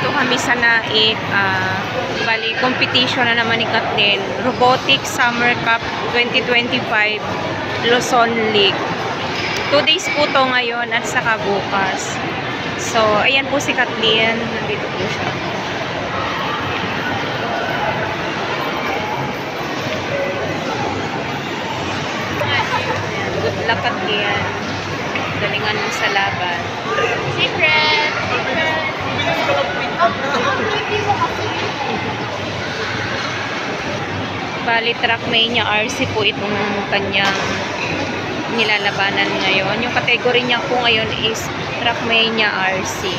nandito kami sa Naik. Bali, competition na naman ni Kathleen. Robotics Summer Cup 2025 Luzon League. 2 days po to ngayon at saka bukas. So, ayan po si Kathleen. Nandito po siya. Good luck, Kathleen. Galingan mo sa laban. Secret! Bali, Trackmania RC po itong kanyang nilalabanan ngayon. Yung category niya po ngayon is Trackmania RC.